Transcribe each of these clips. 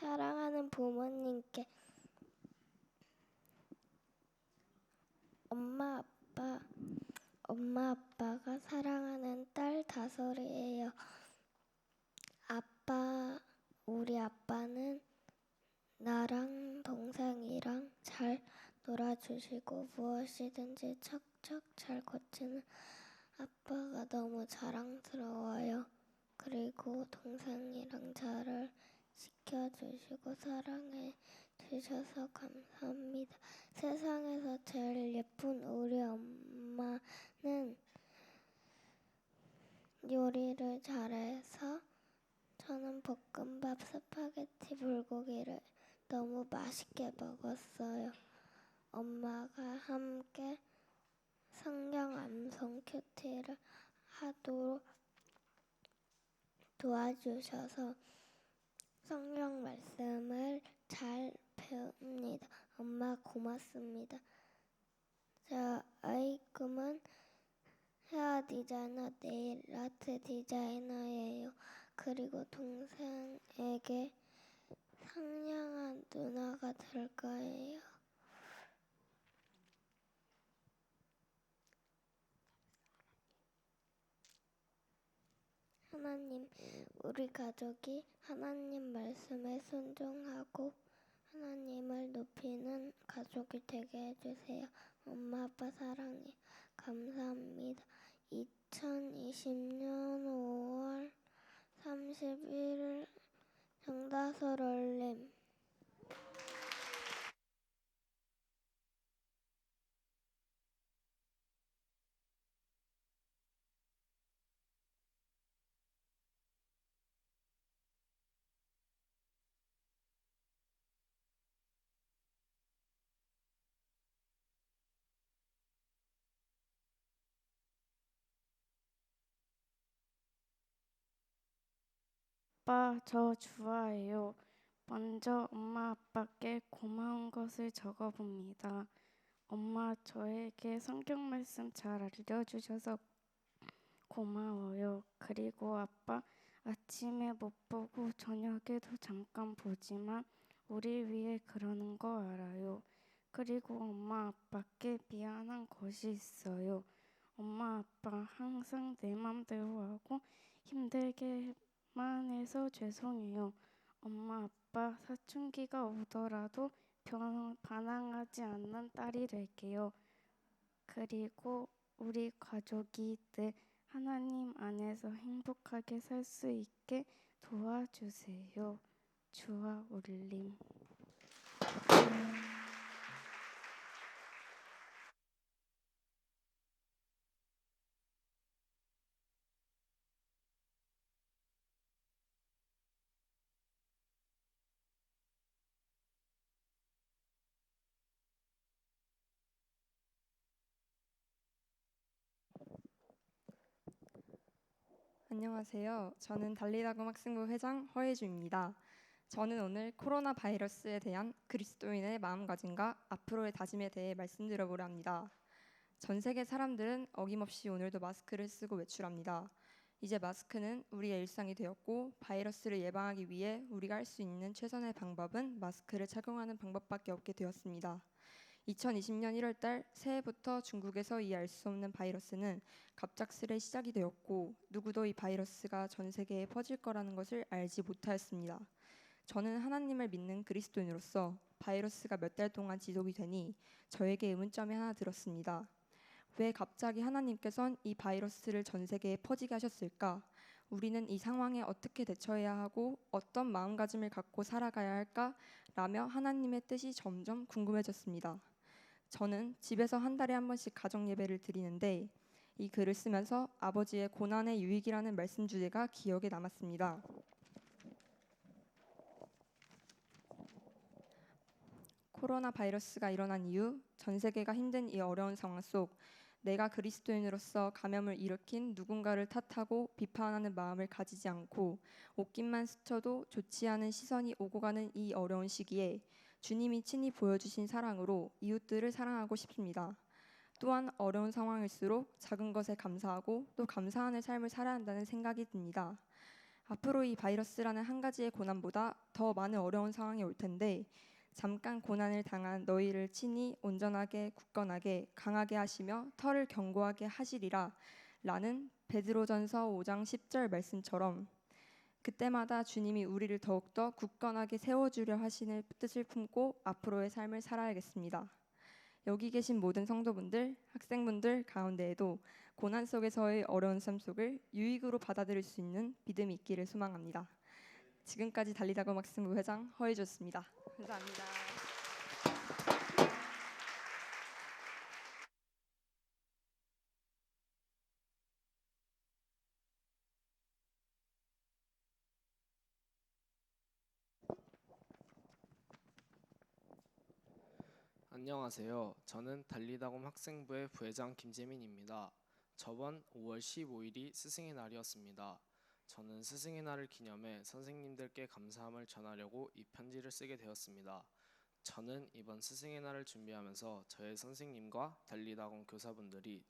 사랑하는 부모님께 엄마 아빠가 사랑하는 딸 다솔이에요. 우리 아빠는 나랑 동생이랑 잘 놀아주시고 무엇이든지 척척 잘 고치는 아빠가 너무 자랑스러워요. 그리고 동생이랑 잘 시켜주시고 사랑해 주셔서 감사합니다. 세상에서 제일 예쁜 우리 엄마는 요리를 잘해서 저는 볶음밥, 스파게티, 불고기를 너무 맛있게 먹었어요. 엄마가 함께 성경 암송 큐티를 하도록 도와주셔서 성경 말씀을 잘 배웁니다. 엄마 고맙습니다. 저의 꿈은 헤어 디자이너, 네일 아트 디자이너예요. 그리고 동생에게 상냥한 누나가 될 거예요. 하나님, 우리 가족이 하나님 말씀에 순종하고 하나님을 높이는 가족이 되게 해주세요. 엄마 아빠 사랑해. 감사합니다. 2020년 5월 31일 정다솔 올림. 아빠, 저 주아예요. 먼저 엄마 아빠께 고마운 것을 적어봅니다. 엄마, 저에게 성경 말씀 잘 알려주셔서 고마워요. 그리고 아빠, 아침에 못 보고 저녁에도 잠깐 보지만 우리 위해 그러는 거 알아요. 그리고 엄마 아빠께 미안한 것이 있어요. 엄마 아빠 항상 내 맘대로 하고 힘들게만 해서 죄송해요. 엄마 아빠 사춘기가 오더라도 반항하지 않는 딸이 될게요. 그리고 우리 가족이 늘 하나님 안에서 행복하게 살 수 있게 도와주세요. 주아 올림. 안녕하세요. 저는 달리다금 학생부 회장 허혜주입니다. 저는 오늘 코로나 바이러스에 대한 그리스도인의 마음가짐과 앞으로의 다짐에 대해 말씀드려보려 합니다. 전 세계 사람들은 어김없이 오늘도 마스크를 쓰고 외출합니다. 이제 마스크는 우리의 일상이 되었고 바이러스를 예방하기 위해 우리가 할 수 있는 최선의 방법은 마스크를 착용하는 방법밖에 없게 되었습니다. 2020년 1월달 새해부터 중국에서 이 알 수 없는 바이러스는 갑작스레 시작이 되었고 누구도 이 바이러스가 전 세계에 퍼질 거라는 것을 알지 못하였습니다. 저는 하나님을 믿는 그리스도인으로서 바이러스가 몇 달 동안 지속이 되니 저에게 의문점이 하나 들었습니다. 왜 갑자기 하나님께선 이 바이러스를 전 세계에 퍼지게 하셨을까? 우리는 이 상황에 어떻게 대처해야 하고 어떤 마음가짐을 갖고 살아가야 할까? 라며 하나님의 뜻이 점점 궁금해졌습니다. 저는 집에서 한 달에 한 번씩 가정 예배를 드리는데 이 글을 쓰면서 아버지의 고난의 유익이라는 말씀 주제가 기억에 남았습니다. 코로나 바이러스가 일어난 이후 전 세계가 힘든 이 어려운 상황 속 내가 그리스도인으로서 감염을 일으킨 누군가를 탓하고 비판하는 마음을 가지지 않고 옷깃만 스쳐도 좋지 않은 시선이 오고 가는 이 어려운 시기에 주님이 친히 보여주신 사랑으로 이웃들을 사랑하고 싶습니다. 또한 어려운 상황일수록 작은 것에 감사하고 또 감사하는 삶을 살아야 한다는 생각이 듭니다. 앞으로 이 바이러스라는 한 가지의 고난보다 더 많은 어려운 상황이 올 텐데 잠깐 고난을 당한 너희를 친히 온전하게 굳건하게 강하게 하시며 터를 견고하게 하시리라 라는 베드로전서 5장 10절 말씀처럼 그때마다 주님이 우리를 더욱더 굳건하게 세워주려 하시는 뜻을 품고 앞으로의 삶을 살아야겠습니다. 여기 계신 모든 성도분들, 학생분들 가운데에도 고난 속에서의 어려운 삶 속을 유익으로 받아들일 수 있는 믿음이 있기를 소망합니다. 지금까지 달리다고 학생부 회장 허희주였습니다. 감사합니다. 안녕하세요. 저는 달리다곰 학생부의 부회장 김재민입니다. 저번 5월 15일이 스승의 날이었습니다. 저는 스승의 날을 기념해 선생님들께 감사함을 전하려고 이 편지를 쓰게 되었습니다. 저는 이번 스승의 날을 준비하면서 저의 선생님과 달리다곰 교사분들이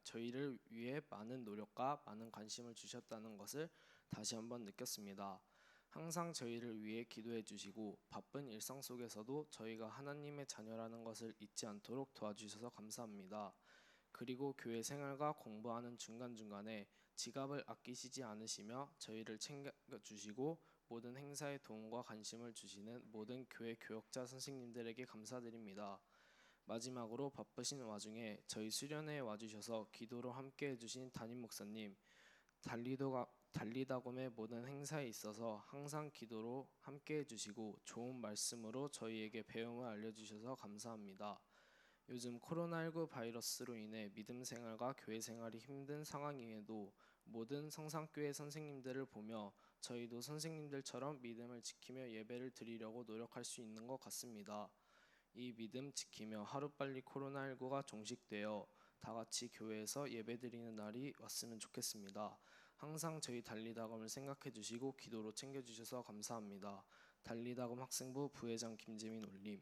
저희를 위해 많은 노력과 많은 관심을 주셨다는 것을 다시 한번 느꼈습니다. 항상 저희를 위해 기도해 주시고 바쁜 일상 속에서도 저희가 하나님의 자녀라는 것을 잊지 않도록 도와주셔서 감사합니다. 그리고 교회 생활과 공부하는 중간중간에 지갑을 아끼시지 않으시며 저희를 챙겨주시고 모든 행사에 도움과 관심을 주시는 모든 교회 교역자 선생님들에게 감사드립니다. 마지막으로 바쁘신 와중에 저희 수련회에 와주셔서 기도로 함께 해주신 담임 목사님, 달리다곰의 모든 행사에 있어서 항상 기도로 함께 해주시고 좋은 말씀으로 저희에게 배움을 알려주셔서 감사합니다. 요즘 코로나19 바이러스로 인해 믿음 생활과 교회 생활이 힘든 상황임에도 모든 성산교회 선생님들을 보며 저희도 선생님들처럼 믿음을 지키며 예배를 드리려고 노력할 수 있는 것 같습니다. 이 믿음 지키며 하루빨리 코로나19가 종식되어 다같이 교회에서 예배드리는 날이 왔으면 좋겠습니다. 항상 저희 달리다곰을 생각해 주시고 기도로 챙겨주셔서 감사합니다. 달리다곰 학생부 부회장 김재민 올림.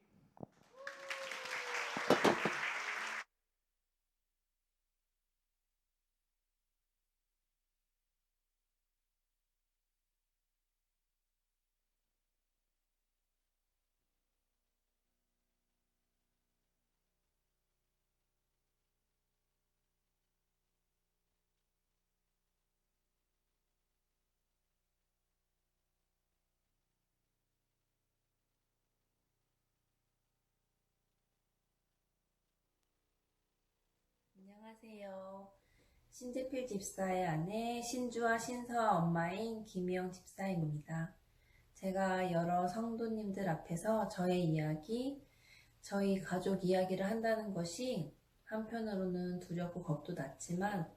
안녕하세요. 신재필 집사의 아내 신주와 신서아 엄마인 김희영 집사입니다. 제가 여러 성도님들 앞에서 저의 이야기, 저희 가족 이야기를 한다는 것이 한편으로는 두렵고 겁도 났지만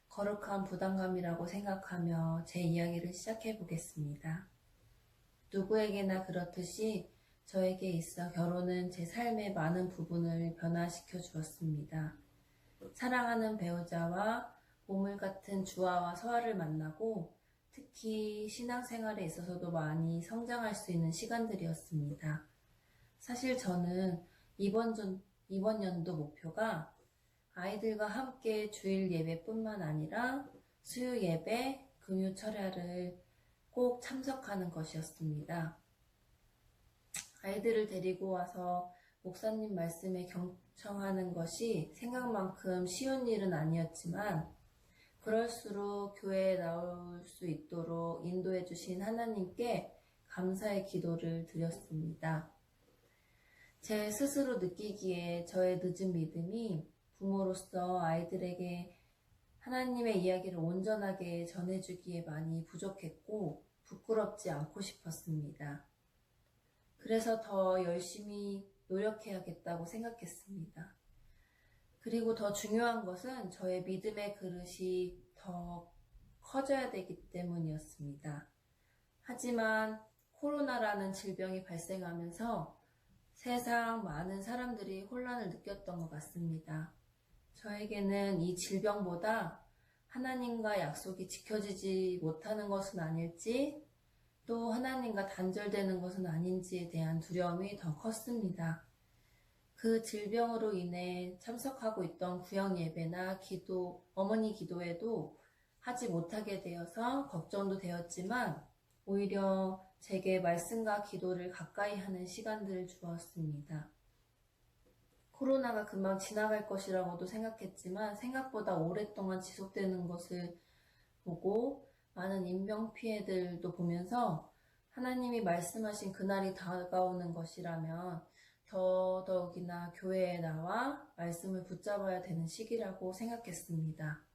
거룩한 부담감이라고 생각하며 제 이야기를 시작해 보겠습니다. 누구에게나 그렇듯이 저에게 있어 결혼은 제 삶의 많은 부분을 변화시켜 주었습니다. 사랑하는 배우자와 보물 같은 주아와 서아를 만나고 특히 신앙생활에 있어서도 많이 성장할 수 있는 시간들이었습니다. 사실 저는 이번 연도 목표가 아이들과 함께 주일 예배뿐만 아니라 수요 예배, 금요 철야를 꼭 참석하는 것이었습니다. 아이들을 데리고 와서 목사님 말씀에 경청하는 것이 생각만큼 쉬운 일은 아니었지만 그럴수록 교회에 나올 수 있도록 인도해 주신 하나님께 감사의 기도를 드렸습니다. 제 스스로 느끼기에 저의 늦은 믿음이 부모로서 아이들에게 하나님의 이야기를 온전하게 전해주기에 많이 부족했고 부끄럽지 않고 싶었습니다. 그래서 더 열심히 노력해야겠다고 생각했습니다. 그리고 더 중요한 것은 저의 믿음의 그릇이 더 커져야 되기 때문이었습니다. 하지만 코로나라는 질병이 발생하면서 세상 많은 사람들이 혼란을 느꼈던 것 같습니다. 저에게는 이 질병보다 하나님과 약속이 지켜지지 못하는 것은 아닐지 또 하나님과 단절되는 것은 아닌지에 대한 두려움이 더 컸습니다. 그 질병으로 인해 참석하고 있던 구역 예배나 어머니 기도에도 하지 못하게 되어서 걱정도 되었지만 오히려 제게 말씀과 기도를 가까이 하는 시간들을 주었습니다. 코로나가 금방 지나갈 것이라고도 생각했지만 생각보다 오랫동안 지속되는 것을 보고 많은 인명 피해들도 보면서 하나님이 말씀하신 그날이 다가오는 것이라면 더더욱이나 교회에 나와 말씀을 붙잡아야 되는 시기라고 생각했습니다.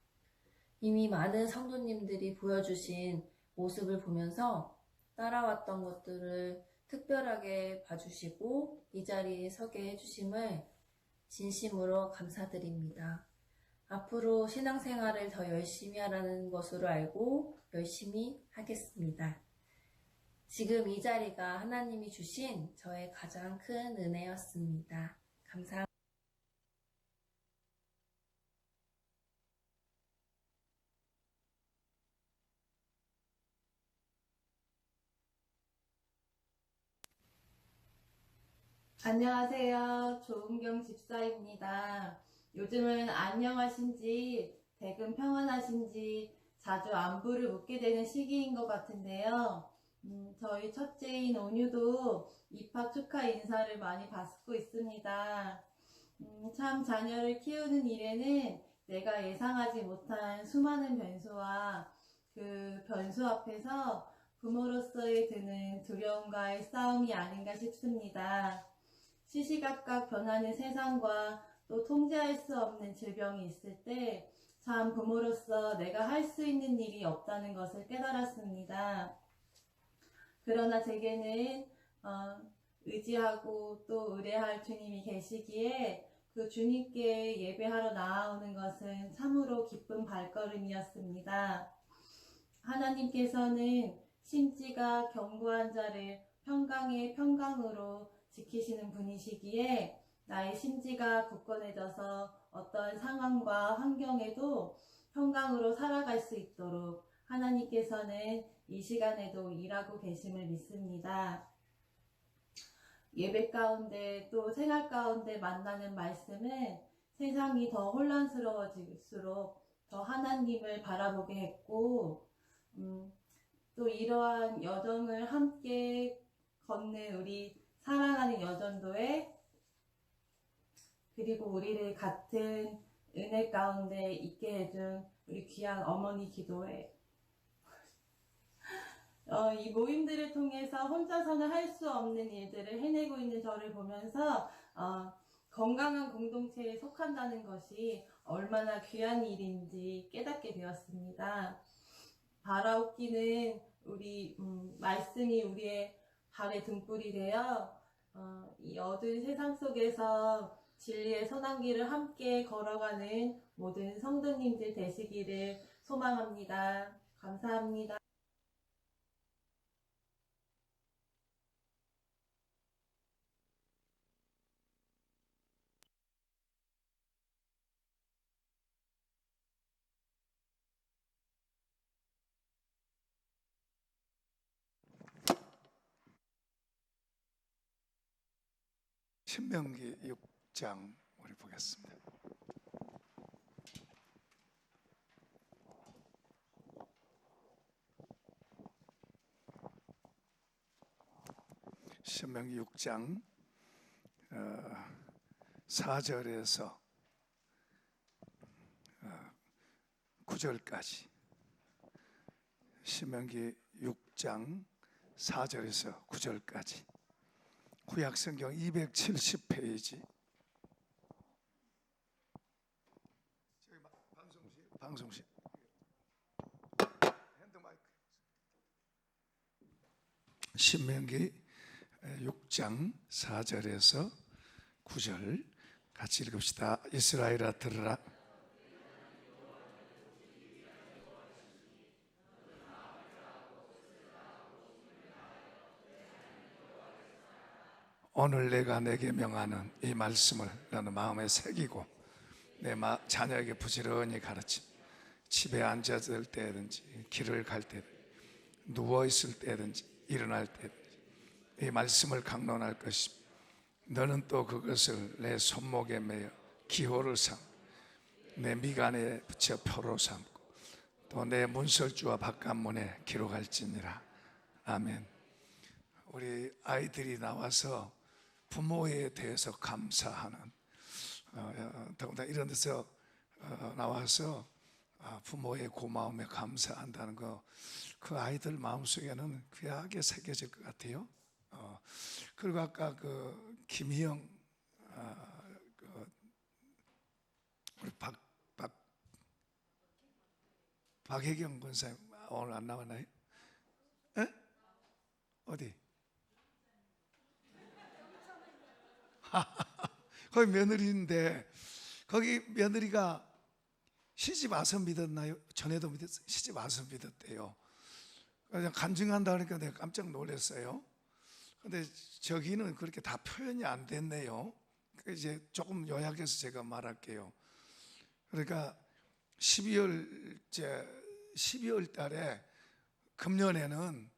이미 많은 성도님들이 보여주신 모습을 보면서 따라왔던 것들을 특별하게 봐주시고 이 자리에 서게 해주심을 진심으로 감사드립니다. 앞으로 신앙생활을 더 열심히 하라는 것으로 알고 열심히 하겠습니다. 지금 이 자리가 하나님이 주신 저의 가장 큰 은혜였습니다. 감사합니다. 안녕하세요. 조은경 집사입니다. 요즘은 안녕하신지, 대금 평안하신지 자주 안부를 묻게 되는 시기인 것 같은데요. 저희 첫째인 온유도 입학 축하 인사를 많이 받고 있습니다. 참 자녀를 키우는 일에는 내가 예상하지 못한 수많은 변수와 그 변수 앞에서 부모로서의 드는 두려움과의 싸움이 아닌가 싶습니다. 시시각각 변하는 세상과 또 통제할 수 없는 질병이 있을 때 참 부모로서 내가 할 수 있는 일이 없다는 것을 깨달았습니다. 그러나 제게는 의지하고 또 의뢰할 주님이 계시기에 그 주님께 예배하러 나아오는 것은 참으로 기쁜 발걸음이었습니다. 하나님께서는 심지가 견고한 자를 평강의 평강으로 지키시는 분이시기에 나의 심지가 굳건해져서 어떤 상황과 환경에도 평강으로 살아갈 수 있도록 하나님께서는 이 시간에도 일하고 계심을 믿습니다. 예배 가운데 또 생활 가운데 만나는 말씀은 세상이 더 혼란스러워질수록 더 하나님을 바라보게 했고 또 이러한 여정을 함께 걷는 우리 사랑하는 여전도회 그리고 우리를 같은 은혜 가운데 있게 해준 우리 귀한 어머니 기도회 이 모임들을 통해서 혼자서는 할 수 없는 일들을 해내고 있는 저를 보면서 건강한 공동체에 속한다는 것이 얼마나 귀한 일인지 깨닫게 되었습니다. 바라옵기는 우리 말씀이 우리의 발의 등불이 되어 이 어두운 세상 속에서 진리의 선한길을 함께 걸어가는 모든 성도님들 되시기를 소망합니다. 감사합니다. 신명기 6장 우리 보겠습니다. 신명기 6장 4절에서 9절까지 신명기 6장 4절에서 9절까지 구약성경 270페이지 방송실 핸드마이크 신명기 6장 4절에서 9절 같이 읽읍시다. 이스라엘아 들으라. 오늘 내가 내게 명하는 이 말씀을 너는 마음에 새기고 내 자녀에게 부지런히 가르치 집에 앉았을 때든지 길을 갈 때든지 누워있을 때든지 일어날 때든지 이 말씀을 강론할 것이며 너는 또 그것을 내 손목에 매어 기호를 삼고 내 미간에 붙여 표로 삼고 또 내 문설주와 바깥문에 기록할지니라. 아멘. 우리 아이들이 나와서 부모에 대해서 감사하는, 더군다나 이런 데서 나와서 부모의 고마움에 감사한다는 거, 그 아이들 마음속에는 귀하게 새겨질 것 같아요. 그리고 아까 그 김희영, 우리 박혜경 권사님 오늘 안 나왔나요? 에? 어디? 거기 며느리인데, 거기 며느리가 시집 와서 믿었나요? 전에도 믿었어요. 시집 와서 믿었대요. 그냥 간증한다 그러니까 내가 깜짝 놀랐어요. 근데 저기는 그렇게 다 표현이 안 됐네요. 이제 조금 요약해서 제가 말할게요. 그러니까 12월 달에 금년에는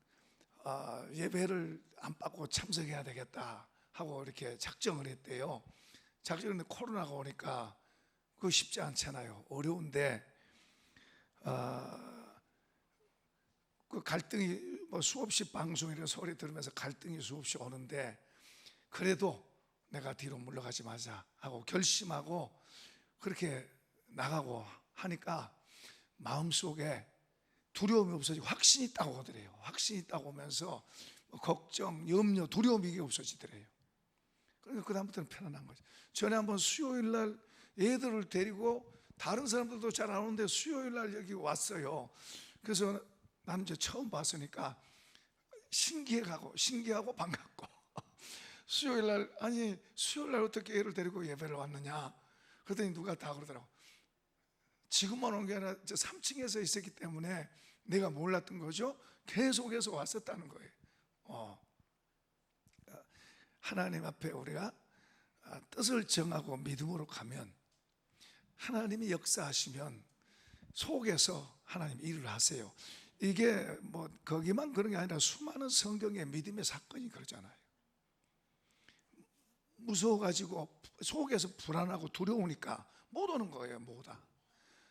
예배를 안 받고 참석해야 되겠다 하고 이렇게 작정을 했대요. 작정했는데 코로나가 오니까 그거 쉽지 않잖아요. 어려운데 그 갈등이 뭐 수없이 방송이나 소리 들으면서 갈등이 수없이 오는데, 그래도 내가 뒤로 물러가지 마자 하고 결심하고 그렇게 나가고 하니까 마음속에 두려움이 없어지고 확신이 있다고 하더래요. 확신이 있다고 하면서 걱정, 염려, 두려움이 이게 없어지더래요. 그러니까 그다음부터는 편안한 거죠. 전에 한번 수요일 날 애들을 데리고 다른 사람들도 잘 안 오는데 수요일 날 여기 왔어요. 그래서 나는 이제 처음 봤으니까 신기하고 반갑고 수요일 날, 아니 수요일 날 어떻게 애를 데리고 예배를 왔느냐 그랬더니 누가 다 그러더라고. 지금만 온 게 아니라 저 3층에서 있었기 때문에 내가 몰랐던 거죠. 계속해서 왔었다는 거예요. 하나님 앞에 우리가 뜻을 정하고 믿음으로 가면, 하나님이 역사하시면 속에서 하나님 일을 하세요. 이게 뭐 거기만 그런 게 아니라 수많은 성경의 믿음의 사건이 그러잖아요. 무서워가지고 속에서 불안하고 두려우니까 못 오는 거예요. 못 와.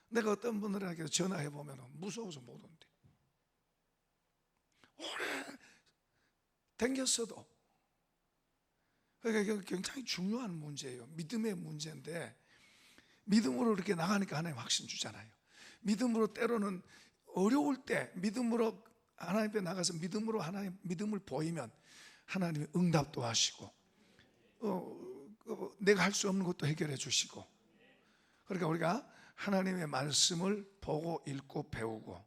내가 어떤 분들에게 전화해 보면 무서워서 못 온대. 오래 댕겼어도. 그러니까 굉장히 중요한 문제예요. 믿음의 문제인데, 믿음으로 이렇게 나가니까 하나님 확신 주잖아요. 믿음으로 때로는 어려울 때 믿음으로 하나님 앞에 나가서 믿음으로 하나님 믿음을 보이면 하나님이 응답도 하시고, 내가 할 수 없는 것도 해결해 주시고. 그러니까 우리가 하나님의 말씀을 보고 읽고 배우고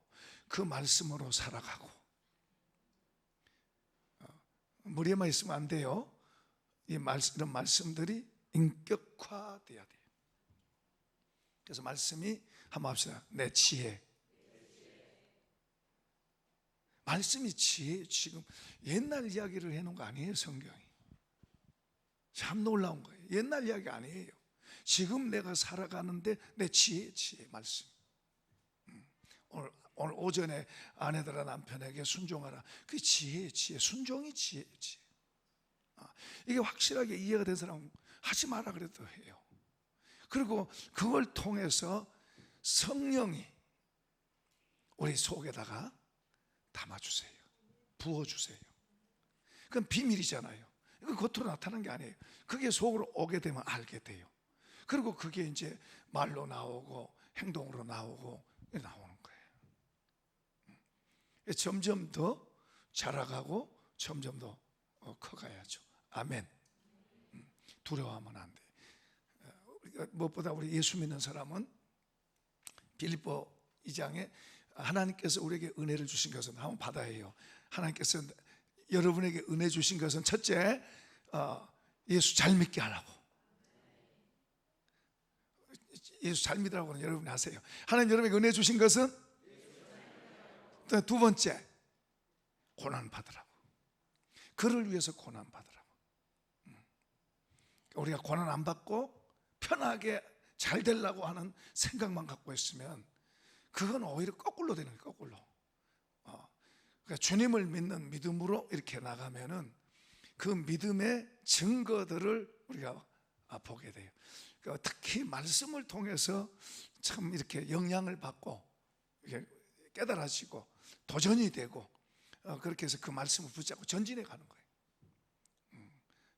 그 말씀으로 살아가고, 머리에만 있으면 안 돼요. 이런 말씀들이 인격화돼야 돼요. 그래서 말씀이 한번 합시다. 내 지혜. 말씀이 지혜. 지금 옛날 이야기를 해놓은 거 아니에요. 성경이 참 놀라운 거예요. 옛날 이야기 아니에요. 지금 내가 살아가는데 내 지혜 말씀. 오늘 오전에 아내들아 남편에게 순종하라. 그 지혜. 순종이 지혜. 이게 확실하게 이해가 된 사람은 하지 마라 그래도 해요. 그리고 그걸 통해서 성령이 우리 속에다가 담아주세요. 부어주세요. 그건 비밀이잖아요. 이거 겉으로 나타나는 게 아니에요. 그게 속으로 오게 되면 알게 돼요. 그리고 그게 이제 말로 나오고 행동으로 나오고 나오는 거예요. 점점 더 자라가고 점점 더 커가야죠. 아멘. 두려워하면 안 돼. 무엇보다 우리 예수 믿는 사람은 빌립보 2장에 하나님께서 우리에게 은혜를 주신 것은 한번 받아야 해요. 하나님께서 여러분에게 은혜 주신 것은 첫째, 예수 잘 믿게 하라고. 예수 잘 믿으라고는 여러분이 하세요. 하나님 여러분에게 은혜 주신 것은 두 번째, 고난 받으라고. 그를 위해서 고난 받으라고. 우리가 고난 안 받고 편하게 잘 되려고 하는 생각만 갖고 있으면 그건 오히려 거꾸로 되는 거예요. 거꾸로. 그러니까 주님을 믿는 믿음으로 이렇게 나가면은 그 믿음의 증거들을 우리가 보게 돼요. 그러니까 특히 말씀을 통해서 참 이렇게 영향을 받고 깨달아지고 도전이 되고 그렇게 해서 그 말씀을 붙잡고 전진해 가는 거예요.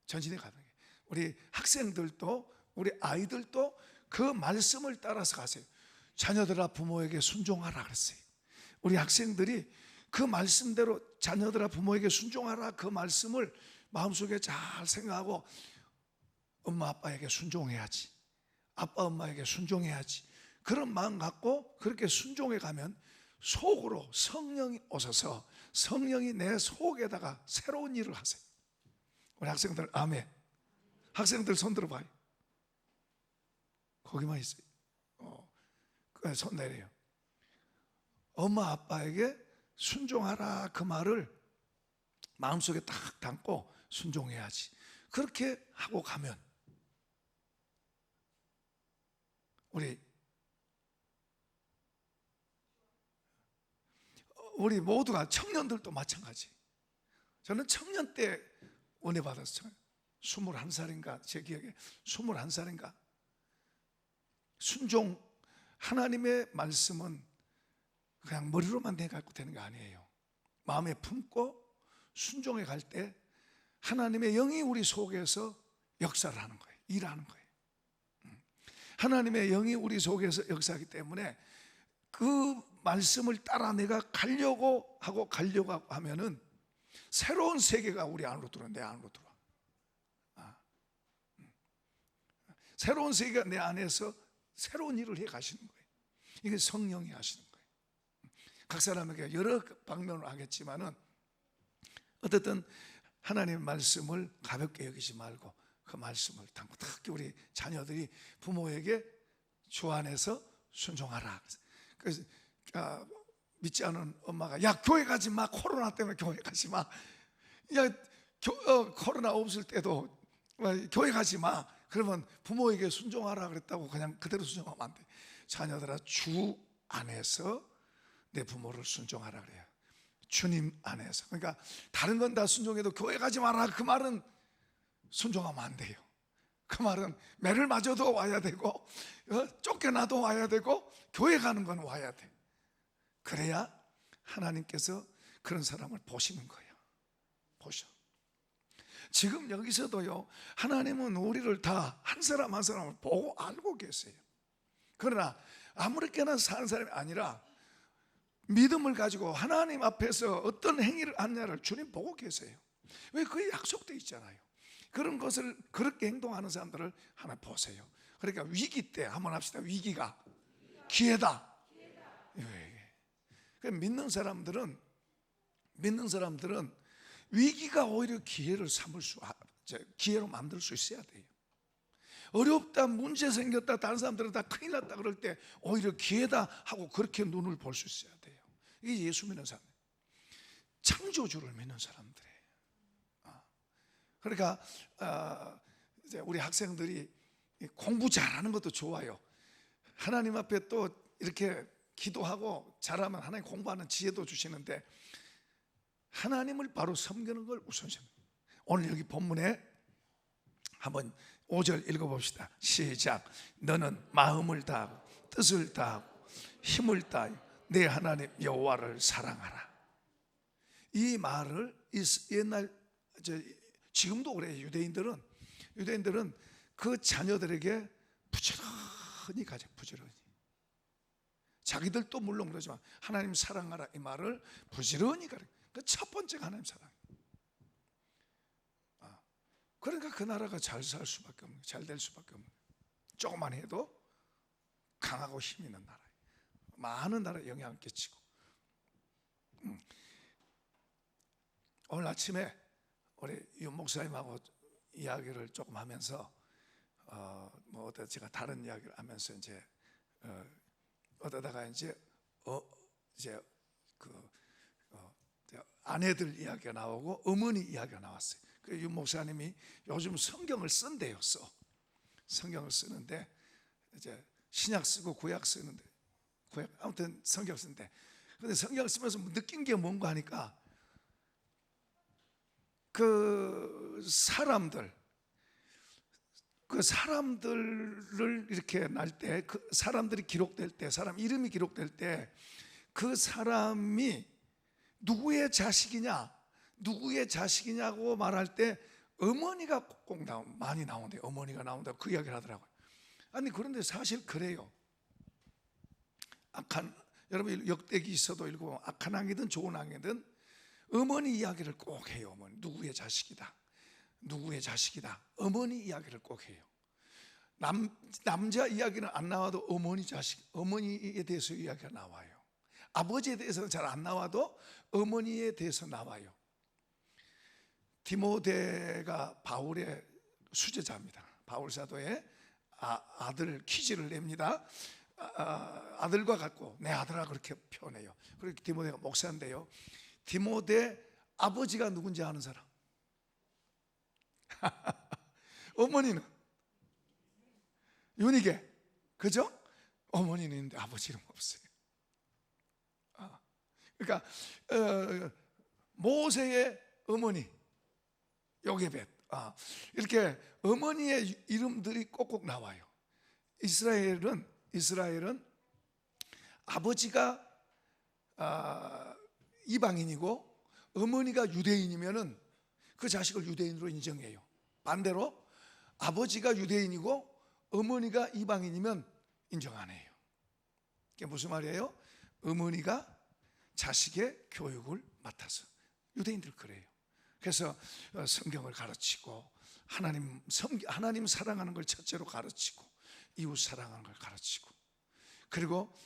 전진해 가는 거예요. 우리 학생들도 우리 아이들도 그 말씀을 따라서 가세요. 자녀들아 부모에게 순종하라 그랬어요. 우리 학생들이 그 말씀대로 자녀들아 부모에게 순종하라 그 말씀을 마음속에 잘 생각하고 엄마 아빠에게 순종해야지, 아빠 엄마에게 순종해야지, 그런 마음 갖고 그렇게 순종해 가면 속으로 성령이 오셔서 성령이 내 속에다가 새로운 일을 하세요. 우리 학생들 아멘. 학생들 손 들어봐요. 거기만 있어요. 손 내려요. 엄마 아빠에게 순종하라 그 말을 마음속에 딱 담고 순종해야지. 그렇게 하고 가면 우리 모두가 청년들도 마찬가지. 저는 청년 때 은혜 받았어요. 21살인가 제 기억에 21살인가. 순종, 하나님의 말씀은 그냥 머리로만 내갖고 되는 게 아니에요. 마음에 품고 순종해 갈 때 하나님의 영이 우리 속에서 역사를 하는 거예요. 일하는 거예요. 하나님의 영이 우리 속에서 역사하기 때문에 그 말씀을 따라 내가 가려고 하면은 새로운 세계가 우리 안으로 들어와, 내 안으로 들어와. 새로운 세계가 내 안에서 새로운 일을 해 가시는 거예요. 이게 성령이 하시는 거예요. 각 사람에게 여러 방면으로 하겠지만은 어쨌든 하나님의 말씀을 가볍게 여기지 말고 그 말씀을 담고, 특히 우리 자녀들이 부모에게 주 안에서 순종하라. 그래서 믿지 않은 엄마가 야 교회 가지 마, 코로나 때문에 교회 가지 마, 야 코로나 없을 때도 교회 가지 마. 그러면 부모에게 순종하라 그랬다고 그냥 그대로 순종하면 안 돼. 자녀들아 주 안에서 내 부모를 순종하라 그래요. 주님 안에서. 그러니까 다른 건 다 순종해도 교회 가지 마라 그 말은 순종하면 안 돼요. 그 말은 매를 맞아도 와야 되고 쫓겨나도 와야 되고 교회 가는 건 와야 돼. 그래야 하나님께서 그런 사람을 보시는 거예요. 보셔. 지금 여기서도요, 하나님은 우리를 다 한 사람 한 사람을 보고 알고 계세요. 그러나 아무렇게나 사는 사람이 아니라 믿음을 가지고 하나님 앞에서 어떤 행위를 하느냐를 주님 보고 계세요. 왜? 그게 약속되어 있잖아요. 그런 것을 그렇게 행동하는 사람들을 하나 보세요. 그러니까 위기 때 한번 합시다. 위기가 기회다. 믿는 사람들은 위기가 오히려 기회를 기회로 만들 수 있어야 돼요. 어렵다, 문제 생겼다, 다른 사람들은 다 큰일 났다 그럴 때 오히려 기회다 하고 그렇게 눈을 볼 수 있어야 돼요. 이게 예수 믿는 사람, 창조주를 믿는 사람들이에요. 그러니까 이제 우리 학생들이 공부 잘하는 것도 좋아요. 하나님 앞에 또 이렇게 기도하고 잘하면 하나님 공부하는 지혜도 주시는데 하나님을 바로 섬기는 걸 우선시합니다. 오늘 여기 본문에 한번 5절 읽어봅시다. 시작. 너는 마음을 다하고 뜻을 다하고 힘을 다하여 내 하나님 여호와를 사랑하라. 이 말을 옛날 지금도 그래요. 유대인들은 그 자녀들에게 부지런히 가져. 부지런히. 자기들도 물론 그러지만 하나님 사랑하라 이 말을 부지런히 가르쳐. 그 첫 번째가 하나님 사랑. 그러니까 그 나라가 잘 살 수밖에 없는, 잘 될 수밖에 없는. 조금만 해도 강하고 힘 있는 나라예요. 많은 나라에 영향을 끼치고. 오늘 아침에 우리 윤 목사님하고 이야기를 조금 하면서 제가 다른 이야기를 하면서 이제 어쩌다가 이제 아내들 이야기가 나오고 어머니 이야기가 나왔어요. 그 윤 목사님이 요즘 성경을 쓴대요. 성경을 쓰는데 이제 신약 쓰고 구약 쓰는데 아무튼 성경 쓰는데 근데 성경을 쓰면서 느낀 게 뭔가 하니까 그 사람들을 이렇게 날 때 그 사람들이 기록될 때 사람 이름이 기록될 때 그 사람이 누구의 자식이냐고 말할 때 어머니가 꼭 많이 나온대요. 어머니가 나온다고 그 이야기를 하더라고요. 아니 그런데 사실 그래요. 여러분 역대기 있어도 읽고 악한 왕이든 좋은 왕이든 어머니 이야기를 꼭 해요. 어머니 누구의 자식이다. 어머니 이야기를 꼭 해요. 남자 이야기는 안 나와도 어머니에 대해서 이야기가 나와요. 아버지에 대해서는 잘 안 나와도 어머니에 대해서 나와요. 디모데가 바울의 수제자입니다. 바울 사도의 아들 퀴즈를 냅니다. 아들과 같고 내 아들아 그렇게 표현해요. 그리고 디모데가 목사인데요. 디모데 아버지가 누군지 아는 사람? 어머니는 윤희계, 그죠? 어머니는 있는데 아버지 이름 없어요. 그러니까 모세의 어머니 요게벳, 이렇게 어머니의 이름들이 꼭꼭 나와요. 이스라엘은 아버지가 이방인이고 어머니가 유대인이면은 그 자식을 유대인으로 인정해요. 반대로 아버지가 유대인이고 어머니가 이방인이면 인정 안 해요. 그게 무슨 말이에요? 어머니가 자식의 교육을 맡아서. 유대인들 그래요. 그래서 성경을 가르치고 하나님 사랑하는 걸 첫째로 가르치고 이웃 사랑하는 걸 가르치고, 그리고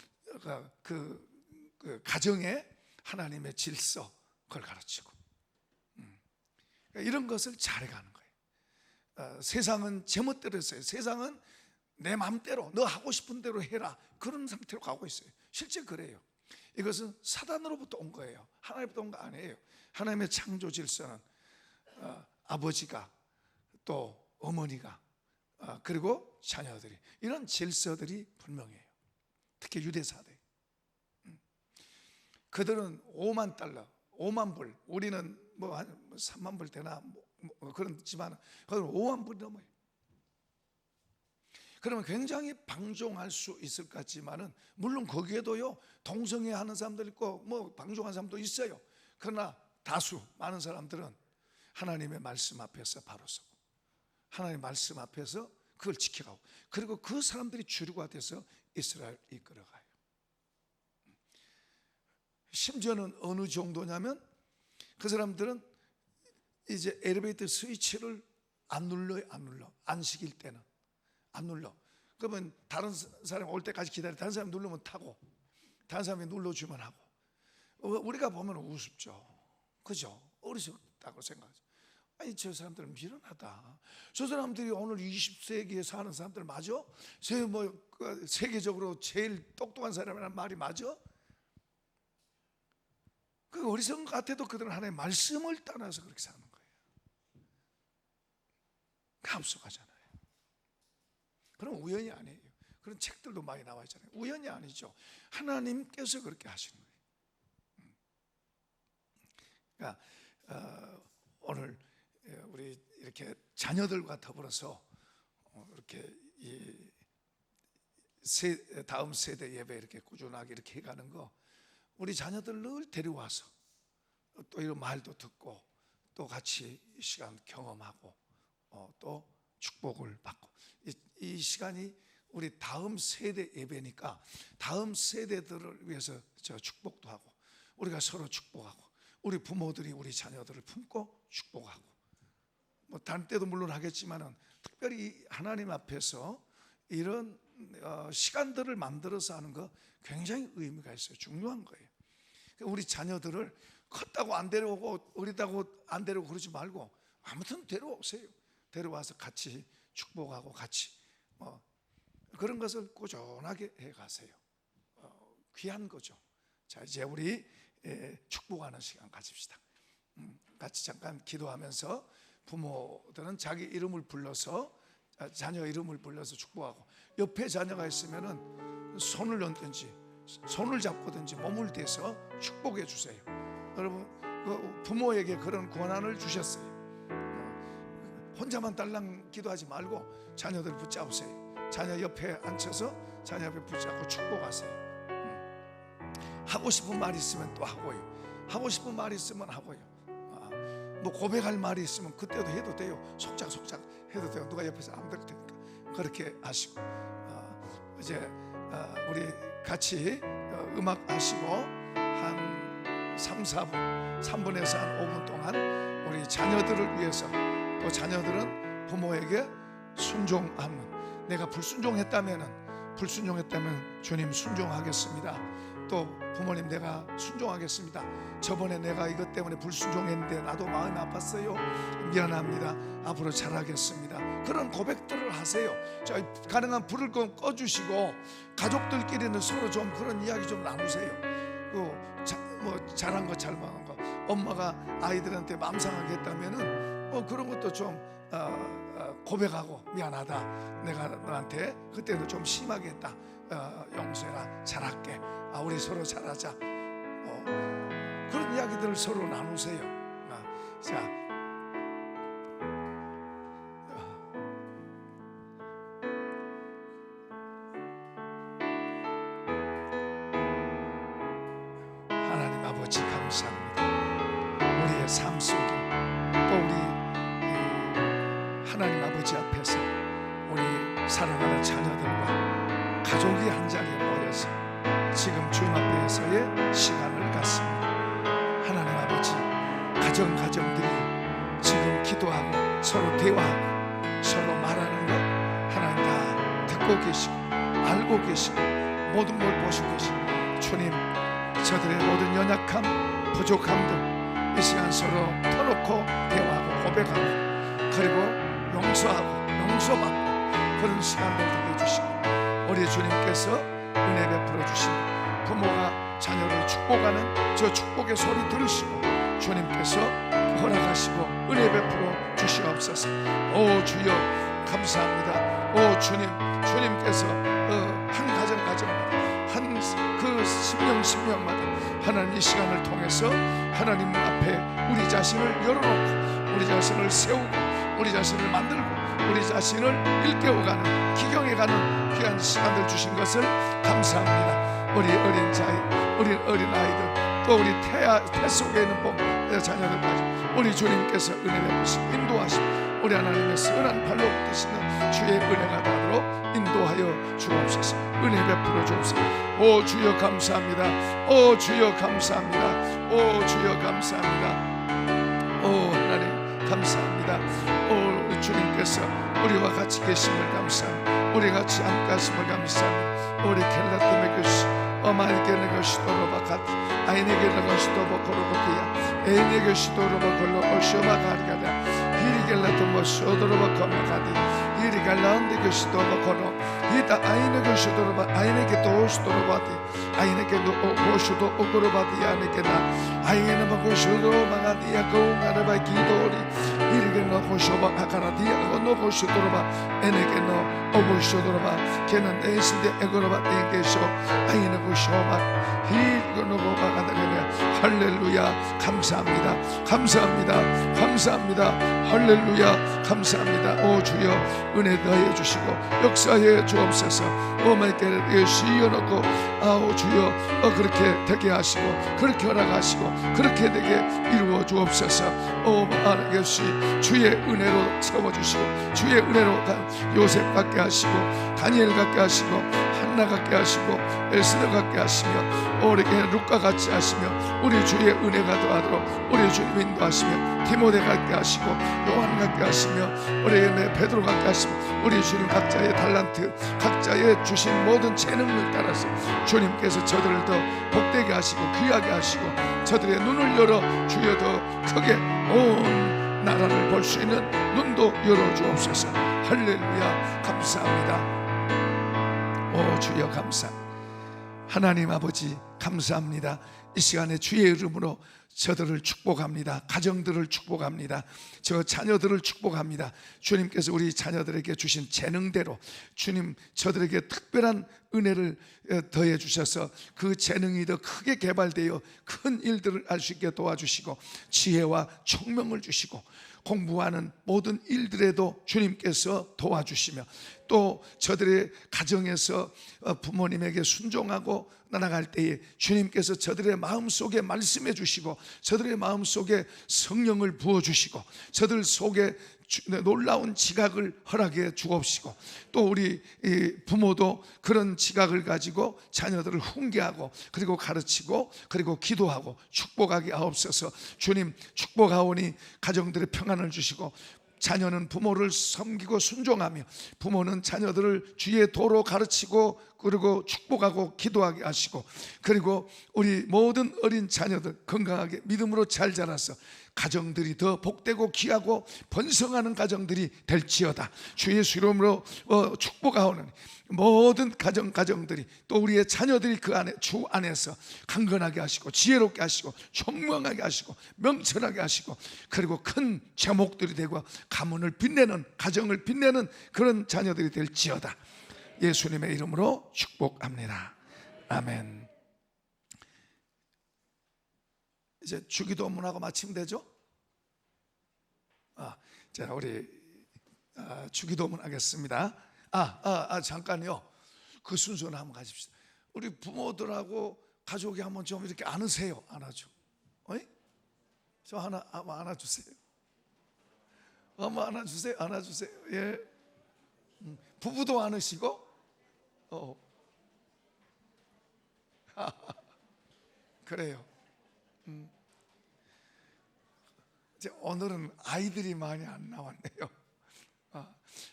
그 가정에 하나님의 질서 그걸 가르치고, 이런 것을 잘해가는 거예요. 세상은 제멋대로 했어요. 세상은 내 마음대로 너 하고 싶은 대로 해라, 그런 상태로 가고 있어요. 실제 그래요. 이것은 사단으로부터 온 거예요. 하나님부터 온 거 아니에요. 하나님의 창조 질서는 아버지가 또 어머니가 그리고 자녀들이, 이런 질서들이 분명해요. 특히 유대사들, 그들은 5만 달러, 5만 불, 우리는 뭐 한 3만 불 되나 뭐 그렇지만 그들은 5만 불 넘어요. 그러면 굉장히 방종할 수 있을 것 같지만은, 물론 거기에도요 동성애 하는 사람들 있고 뭐 방종하는 사람도 있어요. 그러나 다수 많은 사람들은 하나님의 말씀 앞에서 바로 서고 하나님의 말씀 앞에서 그걸 지켜가고, 그리고 그 사람들이 주류가 돼서 이스라엘을 이끌어가요. 심지어는 어느 정도냐면 그 사람들은 이제 엘리베이터 스위치를 안 눌러요. 안식일 때는 안 눌러. 그러면 다른 사람이 올 때까지 기다려. 다른 사람이 누르면 타고, 다른 사람이 눌러주면 하고. 우리가 보면 우습죠. 그죠? 어리석다고 생각하죠. 아니 저 사람들은 미련하다. 저 사람들이 오늘 20세기에 사는 사람들 맞아? 세계적으로 제일 똑똑한 사람이라는 말이 맞아? 그 어리석은 것 같아도 그들은 하나님의 말씀을 따라서 그렇게 사는 거예요. 합숙하잖아요. 그럼 우연이 아니에요. 그런 책들도 많이 나와 있잖아요. 우연이 아니죠. 하나님께서 그렇게 하시는 거예요. 그러니까 오늘 우리 이렇게 자녀들과 더불어서 이렇게 다음 세대 예배 이렇게 꾸준하게 이렇게 해가는 거, 우리 자녀들 늘 데려와서 또 이런 말도 듣고 또 같이 이 시간 경험하고 또 축복을 받고, 이 시간이 우리 다음 세대 예배니까 다음 세대들을 위해서 저 축복도 하고, 우리가 서로 축복하고, 우리 부모들이 우리 자녀들을 품고 축복하고, 뭐 다른 때도 물론 하겠지만은 특별히 하나님 앞에서 이런 시간들을 만들어서 하는 거 굉장히 의미가 있어요. 중요한 거예요. 우리 자녀들을 컸다고 안 데려오고 어리다고 안 데려오고 그러지 말고 아무튼 데려오세요. 데려와서 같이 축복하고 같이 그런 것을 꾸준하게 해가세요. 귀한 거죠. 자, 이제 우리 축복하는 시간 가집시다. 같이 잠깐 기도하면서 부모들은 자기 이름을 불러서, 자녀 이름을 불러서 축복하고, 옆에 자녀가 있으면은 손을 얹든지 손을 잡고든지 몸을 대서 축복해 주세요. 여러분 부모에게 그런 권한을 주셨어요. 혼자만 달랑 기도하지 말고 자녀들 붙잡으세요. 자녀 옆에 앉혀서 자녀 옆에 붙잡고 축복하세요. 하고 싶은 말이 있으면 또 하고요. 하고 싶은 말이 있으면 하고요. 뭐 고백할 말이 있으면 그때도 해도 돼요. 속작 해도 돼요. 누가 옆에서 안 들을 테니까 그렇게 하시고, 이제 우리 같이 음악 하시고 한 3분에서 한 5분 동안 우리 자녀들을 위해서, 또 자녀들은 부모에게 순종하는, 내가 불순종했다면 주님 순종하겠습니다. 또 부모님 내가 순종하겠습니다. 저번에 내가 이것 때문에 불순종했는데 나도 마음이 아팠어요. 미안합니다. 앞으로 잘하겠습니다. 그런 고백들을 하세요. 가능한 불을 꺼주시고 가족들끼리는 서로 좀 그런 이야기 좀 나누세요. 뭐 잘한 거 잘못한 거, 엄마가 아이들한테 맘상하게 했다면은 그런 것도 좀 고백하고, 미안하다, 내가 너한테 그때는 좀 심하게 했다, 용서해라, 잘할게, 우리 서로 잘하자, 그런 이야기들을 서로 나누세요. 자, 하나님 아버지 감사합니다. 우리의 삶 속에 또 우리 하나님 아버지 앞에서 우리 사랑하는 자녀들과 가족이 한 자리에 모여서 지금 주님 앞에서의 시간을 갖습니다. 하나님 아버지, 가정들이 지금 기도하고 서로 대화하고 서로 말하는 것 하나님 다 듣고 계시고 알고 계시고 모든 걸 보시고 계시고, 주님 저들의 모든 연약함, 부족함들 이 시간 서로 터놓고 대화하고 고백하고, 그리고 용서받고 그런 시간들 되게 해주시고, 우리 주님께서 은혜 베풀어 주시고, 부모가 자녀를 축복하는 저 축복의 소리 들으시고 주님께서 허락하시고 은혜 베풀어 주시옵소서. 오 주여 감사합니다. 오 주님께서 한 가정마다 한 그 심령마다 하나님 이 시간을 통해서 하나님 앞에 우리 자신을 열어놓고 우리 자신을 세우고 우리 자신을 만들고 우리 자신을 일깨워가는, 기경해가는 귀한 시간을 주신 것을 감사합니다. 우리 어린 아이들, 또 우리 태 속에 있는 자녀들까지 우리 주님께서 은혜 베푸시고 인도하시고 우리 하나님의 선한 발로 붙드시는 주의 은혜가 닿도록 인도하여 주옵소서. 은혜 베풀어 주옵소서. 오 주여 감사합니다. 오 주여 감사합니다. 오 주여 감사합니다. 오 하나님 감사합니다. 오 주님께서 우리와 같이 계심을 감사합니다. 우리 같이 함께하심을 감사합니다. 우리 켈라팀의 것이 어마이게는 것이 도로바갓 아이네게는 것이 도로바코로바키야 에이네 것이 도로바콜로 오쇼마가리가다 히리겔라도 모쇼도로바코마가디 히리갈라운데 것이 도로바코로 히다 아이네 것이 도로바 아이네게 도시도로바디 아이네게도 오쇼도 오코로바디 아네게나 아이네는 마고쇼도로마가디야 고웅아르바 기도리 히리겔로 고쇼바 아카라디야 고노고쇼도로바 에네게노 오고쇼도로바 걔는 에이신데 에고로바 땡게쇼 아이네 고쇼바 히리고노고바가다게네 할렐루야 감사합니다. 감사합니다. 할렐루야 감사합니다. 오 주여 은혜 더해 주시고 역사해 주옵소서. 오마이께를 씌워놓고 아오 주여 그렇게 되게 하시고 그렇게 허락하시고 그렇게 되게 이루어 주옵소서. 오 아버지 주의 은혜로 채워주시고 주의 은혜로 요셉 같게 하시고 다니엘 같게 하시고 한나 같게 하시고 에스더 같게 하시며 우리에게 루카 같이 하시며 우리 주의 은혜가 더하도록 우리 주님 인도하시며 디모데 같게 하시고 요한 같게 하시며 우리의 베드로 같게 하시며 우리 주님 각자의 달란트 각자의 주신 모든 재능을 따라서 주님께서 저들을 더 복되게 하시고 귀하게 하시고 저들의 눈을 열어 주여 더 크게 온 나라를 볼 수 있는 눈도 열어주옵소서. 할렐루야 감사합니다. 오 주여 감사합니다. 하나님 아버지 감사합니다. 이 시간에 주의 이름으로 저들을 축복합니다. 가정들을 축복합니다. 저 자녀들을 축복합니다. 주님께서 우리 자녀들에게 주신 재능대로 주님 저들에게 특별한 은혜를 더해 주셔서 그 재능이 더 크게 개발되어 큰 일들을 할 수 있게 도와주시고 지혜와 총명을 주시고 공부하는 모든 일들에도 주님께서 도와주시며 또 저들의 가정에서 부모님에게 순종하고 나아갈 때에 주님께서 저들의 마음속에 말씀해 주시고 저들의 마음속에 성령을 부어주시고 저들 속에 놀라운 지각을 허락해 주옵시고 또 우리 부모도 그런 지각을 가지고 자녀들을 훈계하고 그리고 가르치고 그리고 기도하고 축복하게 하옵소서. 주님 축복하오니 가정들의 평안을 주시고 자녀는 부모를 섬기고 순종하며 부모는 자녀들을 주의 도로 가르치고 그리고 축복하고 기도하게 하시고 그리고 우리 모든 어린 자녀들 건강하게 믿음으로 잘 자라서 가정들이 더 복되고 귀하고 번성하는 가정들이 될지어다. 주 예수 이름으로 축복하오는 모든 가정들이 또 우리의 자녀들이 그 안에 주 안에서 강건하게 하시고 지혜롭게 하시고 총명하게 하시고 명철하게 하시고 그리고 큰 제목들이 되고 가문을 빛내는 가정을 빛내는 그런 자녀들이 될지어다. 예수님의 이름으로 축복합니다. 아멘. 이제 주기도문하고 마치면 되죠? 자, 우리 주기도문 하겠습니다. 잠깐요. 그 순서는 한번 가십시다. 우리 부모들하고 가족이 한번 좀 이렇게 안으세요. 안아줘. 저 하나 안아주세요. 한번 안아주세요. 안아주세요. 예. 부부도 안으시고. 그래요. 이제 오늘은 아이들이 많이 안 나왔네요.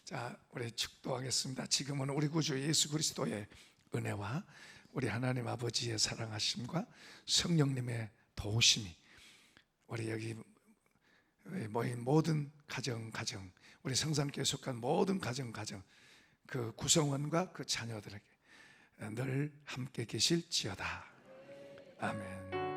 자, 우리 축도하겠습니다. 지금은 우리 구주 예수 그리스도의 은혜와 우리 하나님 아버지의 사랑하심과 성령님의 도우심이 우리 여기 모인 모든 가정 우리 성산교회 속한 모든 가정 그 구성원과 그 자녀들에게 늘 함께 계실지어다. 아멘.